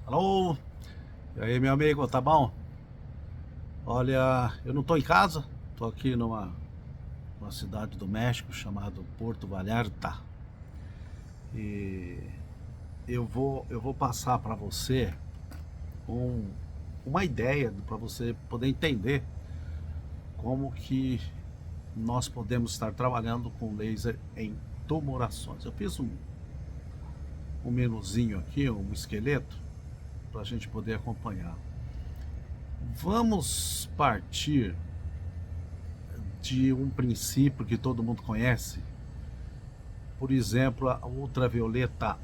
Alô? E aí, meu amigo, tá bom? Olha, eu não tô em casa, tô aqui numa cidade do México chamada Porto Vallarta e eu vou passar para você um- uma ideia para você poder entender como que nós podemos estar trabalhando com laser em tumorações. Eu fiz um menuzinho aqui, um esqueleto, para a gente poder acompanhar. Vamos partir de um princípio que todo mundo conhece. Por exemplo, a ultravioleta,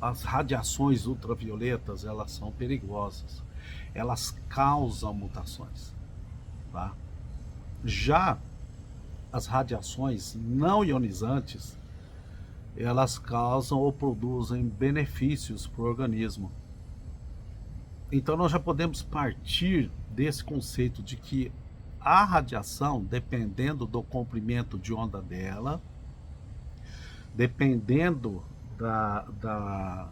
as radiações ultravioletas, elas são perigosas. Elas causam mutações, tá? Já as radiações não ionizantes, elas causam ou produzem benefícios para o organismo. Então nós já podemos partir desse conceito de que a radiação, dependendo do comprimento de onda dela, dependendo da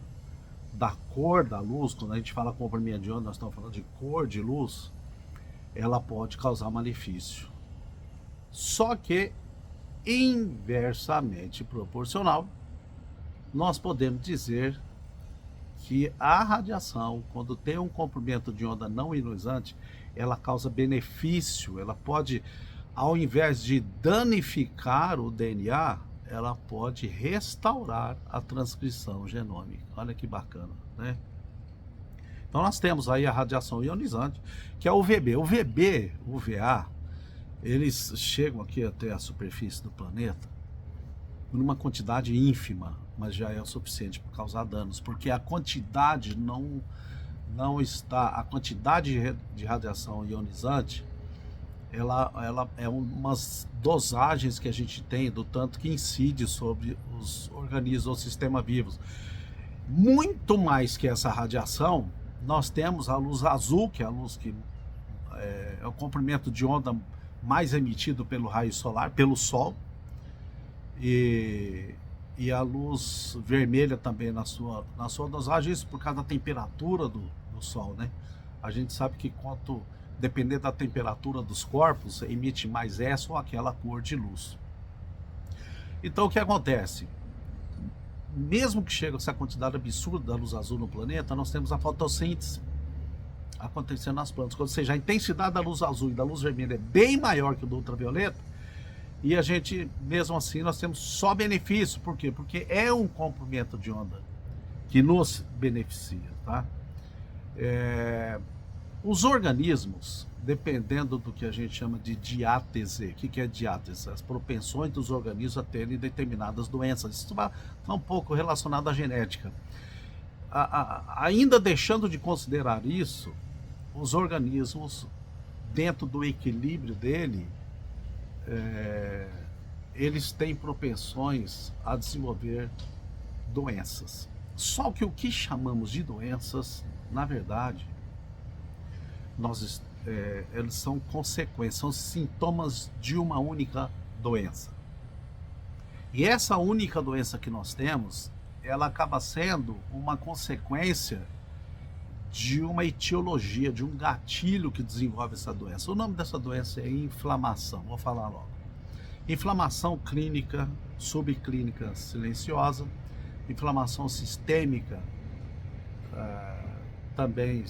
cor da luz, quando a gente fala comprimento de onda, nós estamos falando de cor de luz, ela pode causar malefício. Só que inversamente proporcional, nós podemos dizer que a radiação, quando tem um comprimento de onda não ionizante, ela causa benefício, ela pode, ao invés de danificar o DNA, ela pode restaurar a transcrição genômica. Olha que bacana, né? Então nós temos aí a radiação ionizante, que é o UVB. O UVB, o UVA, eles chegam aqui até a superfície do planeta numa quantidade ínfima, mas já é o suficiente para causar danos, porque a quantidade não está, a quantidade de radiação ionizante, ela é umas dosagens que a gente tem do tanto que incide sobre os organismos ou sistemas vivos. Muito mais que essa radiação, nós temos a luz azul, que é a luz que é o comprimento de onda mais emitido pelo raio solar, pelo Sol, e, e a luz vermelha também na sua dosagem, isso por causa da temperatura do Sol, né? A gente sabe que quanto, dependendo da temperatura dos corpos, emite mais essa ou aquela cor de luz. Então o que acontece? Mesmo que chegue essa quantidade absurda da luz azul no planeta, nós temos a fotossíntese acontecendo nas plantas. Ou seja, a intensidade da luz azul e da luz vermelha é bem maior que o do ultravioleta, e a gente, mesmo assim, nós temos só benefício. Por quê? Porque é um comprimento de onda que nos beneficia, tá? É, os organismos, dependendo do que a gente chama de diátese, o que é diátese? As propensões dos organismos a terem determinadas doenças. Isso está um pouco relacionado à genética. Ainda deixando de considerar isso, os organismos, dentro do equilíbrio dele, eles têm propensões a desenvolver doenças. Só que o que chamamos de doenças, na verdade, eles são consequências, são sintomas de uma única doença. E essa única doença que nós temos, ela acaba sendo uma consequência de uma etiologia, de um gatilho que desenvolve essa doença. O nome dessa doença é inflamação, vou falar logo. Inflamação clínica, subclínica silenciosa, inflamação sistêmica, também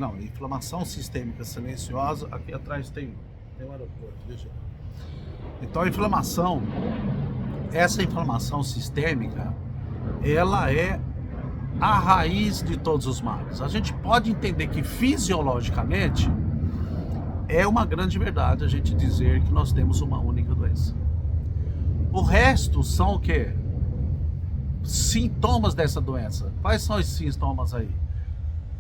não, inflamação sistêmica silenciosa. Aqui atrás tem um aeroporto, deixa eu... Então a inflamação, essa inflamação sistêmica, ela é a raiz de todos os males. A gente pode entender que fisiologicamente é uma grande verdade a gente dizer que nós temos uma única doença. O resto são o quê? Sintomas dessa doença. Quais são os sintomas aí?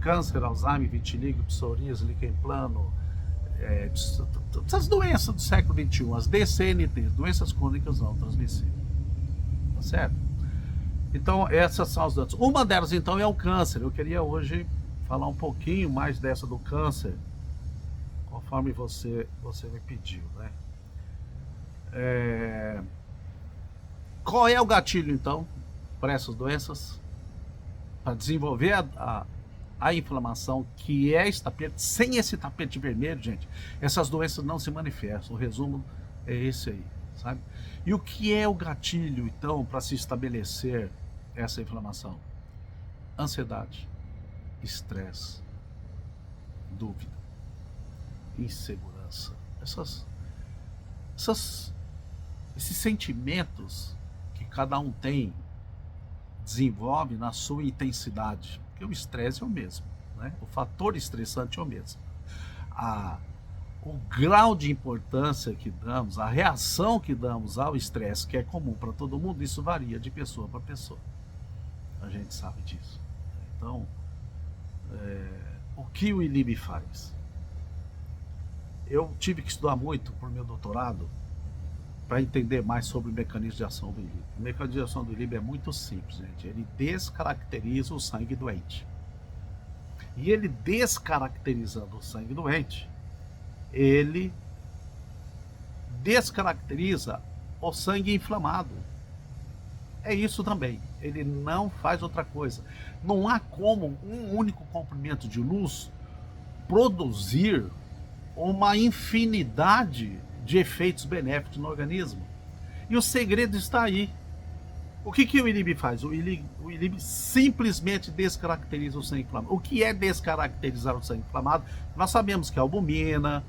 Câncer, Alzheimer, vitiligo, psoríase, líquen plano, essas doenças do século XXI, as DCNT, doenças crônicas não transmissíveis. Tá certo? Então, essas são as doenças. Uma delas, então, é o câncer. Eu queria hoje falar um pouquinho mais dessa do câncer, conforme você me pediu, né? Qual é o gatilho, então, para essas doenças? para desenvolver a inflamação, que é esse tapete. Sem esse tapete vermelho, gente, essas doenças não se manifestam. O resumo é esse aí, sabe? E o que é o gatilho, então, para se estabelecer essa inflamação? Ansiedade, estresse, dúvida, insegurança. Esses sentimentos que cada um tem, desenvolve na sua intensidade. Porque o estresse é o mesmo, né? O fator estressante é o mesmo. O grau de importância que damos, a reação que damos ao estresse, que é comum para todo mundo, isso varia de pessoa para pessoa. A gente sabe disso. Então, o que o ILIB faz? Eu tive que estudar muito por meu doutorado para entender mais sobre o mecanismo de ação do ILIB. O mecanismo de ação do ILIB é muito simples, gente. Ele descaracteriza o sangue doente. E ele descaracterizando o sangue doente, ele descaracteriza o sangue inflamado. É isso também. Ele não faz outra coisa. Não há como um único comprimento de luz produzir uma infinidade de efeitos benéficos no organismo. E o segredo está aí. O que o ILIB faz? O ILIB simplesmente descaracteriza o sangue inflamado. O que é descaracterizar o sangue inflamado? Nós sabemos que a albumina,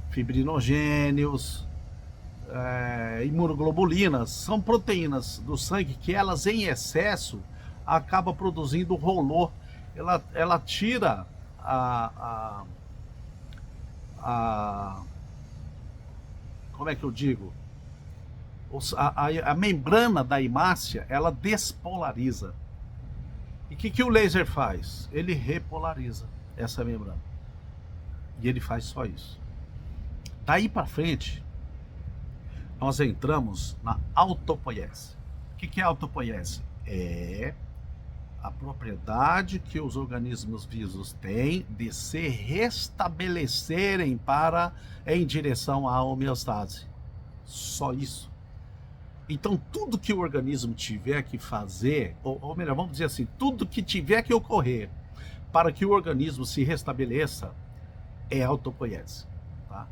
fibrinogênios, imunoglobulinas são proteínas do sangue que elas em excesso acabam produzindo rolô. Ela tira como é que eu digo? A membrana da hemácia, ela despolariza. E o que o laser faz? Ele repolariza essa membrana. E ele faz só isso. Daí para frente, nós entramos na autopoiese. O que é autopoiese? É a propriedade que os organismos vivos têm de se restabelecerem em direção à homeostase. Só isso. Então, tudo que o organismo tiver que fazer, ou melhor, vamos dizer assim, tudo que tiver que ocorrer para que o organismo se restabeleça é autopoiese. Tá?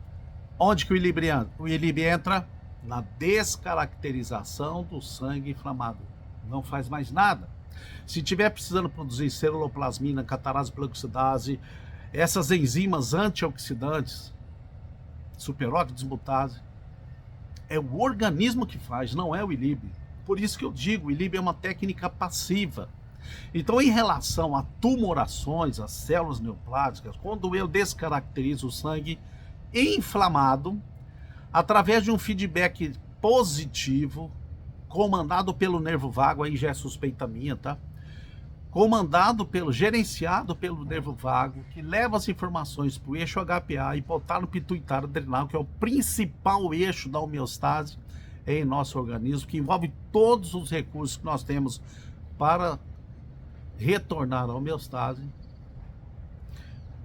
Onde que o ILIB entra? Na descaracterização do sangue inflamado. Não faz mais nada. Se tiver precisando produzir ceruloplasmina, catarase peroxidase, essas enzimas antioxidantes, superóxido dismutase, é o organismo que faz, não é o ILIB. Por isso que eu digo, o ILIB é uma técnica passiva. Então, em relação a tumorações, as células neoplásicas, quando eu descaracterizo o sangue inflamado, através de um feedback positivo, comandado pelo nervo vago, aí já é suspeita minha, tá? Gerenciado pelo nervo vago, que leva as informações para o eixo HPA, hipotálamo pituitário adrenal, que é o principal eixo da homeostase em nosso organismo, que envolve todos os recursos que nós temos para retornar à homeostase.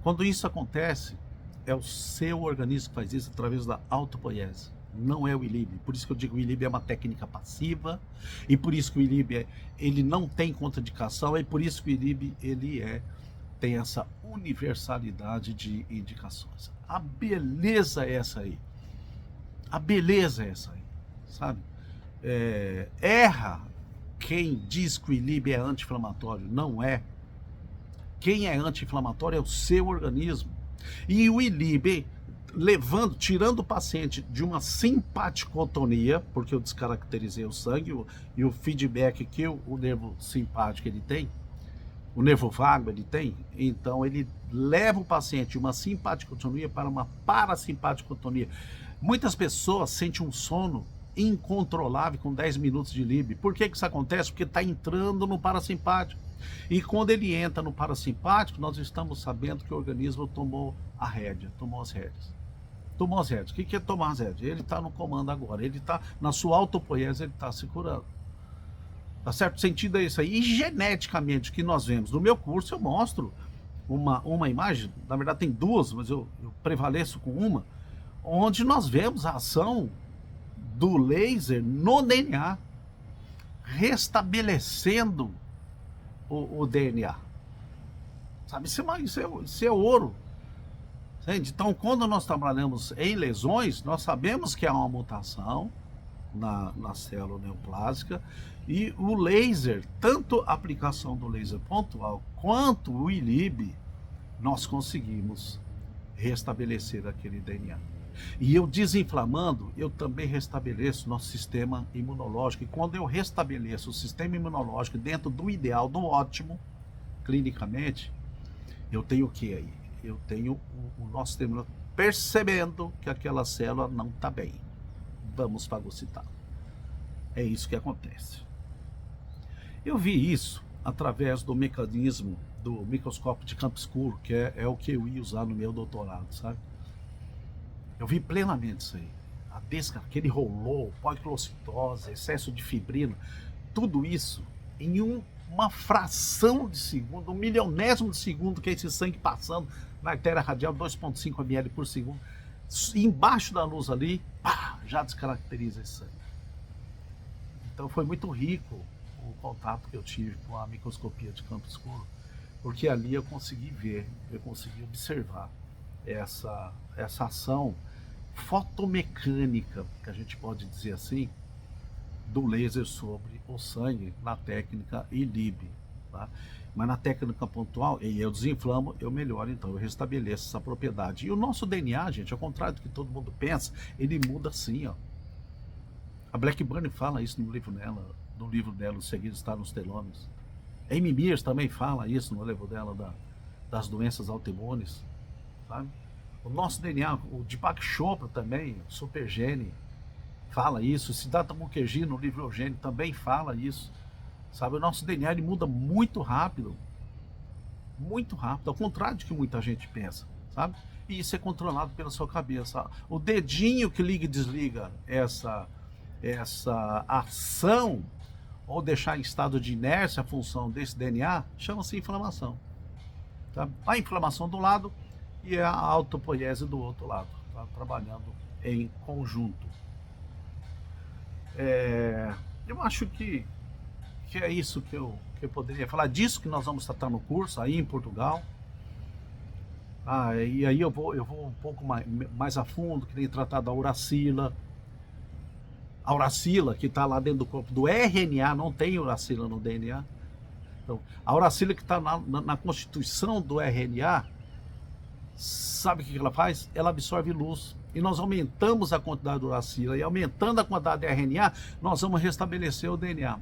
Quando isso acontece, é o seu organismo que faz isso através da autopoiese. Não é o ILIB. Por isso que eu digo que o ILIB é uma técnica passiva, e por isso que o ILIB ele não tem contraindicação, e por isso que o ILIB tem essa universalidade de indicações. A beleza é essa aí. A beleza é essa aí, sabe? Erra quem diz que o ILIB é anti-inflamatório. Não é. Quem é anti-inflamatório é o seu organismo. E o ILIB, tirando o paciente de uma simpaticotonia, porque eu descaracterizei o sangue e o feedback que o nervo simpático ele tem, o nervo vago ele tem, então ele leva o paciente de uma simpaticotonia para uma parasimpaticotonia. Muitas pessoas sentem um sono incontrolável com 10 minutos de ILIB. Por que isso acontece? Porque está entrando no parasimpático. E quando ele entra no parasimpático, nós estamos sabendo que o organismo tomou a rédea, tomou as rédeas. Tomou as rédeas. O que é tomar as rédeas? Ele está no comando agora, ele está na sua autopoiese, ele está se curando. Tá certo? O sentido é isso aí. E geneticamente, o que nós vemos no meu curso, eu mostro uma imagem, na verdade tem duas, mas eu prevaleço com uma, onde nós vemos a ação do laser no DNA, restabelecendo o DNA. Sabe, isso é ouro. Entende? Então, quando nós trabalhamos em lesões, nós sabemos que há uma mutação na célula neoplásica, e o laser, tanto a aplicação do laser pontual quanto o ILIB, nós conseguimos restabelecer aquele DNA. E eu desinflamando, eu também restabeleço nosso sistema imunológico. E quando eu restabeleço o sistema imunológico dentro do ideal, do ótimo, clinicamente, eu tenho o que aí? Eu tenho o nosso sistema percebendo que aquela célula não está bem. Vamos fagocitar. É isso que acontece. Eu vi isso através do mecanismo do microscópio de campo escuro, que é o que eu ia usar no meu doutorado, sabe? Eu vi plenamente isso aí. Aquele rolô, poiquilocitose, excesso de fibrina, tudo isso em uma fração de segundo, um milionésimo de segundo, que é esse sangue passando na artéria radial, 2,5 ml por segundo. Embaixo da luz ali, pá, já descaracteriza esse sangue. Então foi muito rico o contato que eu tive com a microscopia de campo escuro, porque ali eu consegui ver, eu consegui observar essa ação fotomecânica, que a gente pode dizer assim, do laser sobre o sangue na técnica ILIB, tá? Mas na técnica pontual, e eu desinflamo, eu melhoro, então eu restabeleço essa propriedade. E o nosso DNA, gente, ao contrário do que todo mundo pensa, ele muda assim, ó. A Blackburn fala isso no livro dela, O Segredo Está nos Telômeros. A Amy Mears também fala isso no livro dela das doenças autoimunes, sabe? O nosso DNA, o Deepak Chopra também, Supergene, fala isso. O Siddhartha Mukherjee, no livro Eugênio, também fala isso. Sabe, o nosso DNA ele muda muito rápido, ao contrário do que muita gente pensa, sabe? E isso é controlado pela sua cabeça. O dedinho que liga e desliga essa ação, ou deixar em estado de inércia a função desse DNA, chama-se inflamação. Tá? A inflamação do lado e a autopoiese do outro lado, tá? Trabalhando em conjunto. Eu acho que é isso que eu poderia falar, disso que nós vamos tratar no curso aí em Portugal. E aí eu vou um pouco mais a fundo, que nem tratar da uracila. A uracila que está lá dentro do corpo do RNA, não tem uracila no DNA. Então, a uracila que está na constituição do RNA, sabe o que ela faz? Ela absorve luz. E nós aumentamos a quantidade de uracila, e aumentando a quantidade de RNA, nós vamos restabelecer o DNA.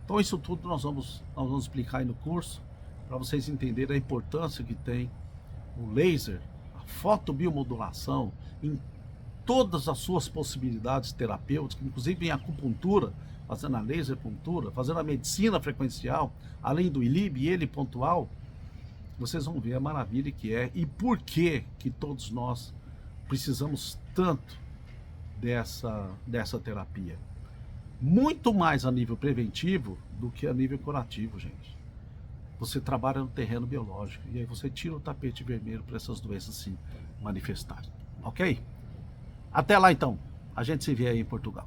Então isso tudo nós vamos explicar aí no curso, para vocês entenderem a importância que tem o laser, a fotobiomodulação, em todas as suas possibilidades terapêuticas, inclusive em acupuntura, fazendo a laser puntura, fazendo a medicina frequencial, além do ILIB e ele pontual. Vocês vão ver a maravilha que é e por que todos nós precisamos tanto dessa terapia. Muito mais a nível preventivo do que a nível curativo, gente. Você trabalha no terreno biológico e aí você tira o tapete vermelho para essas doenças se manifestarem. Ok? Até lá então. A gente se vê aí em Portugal.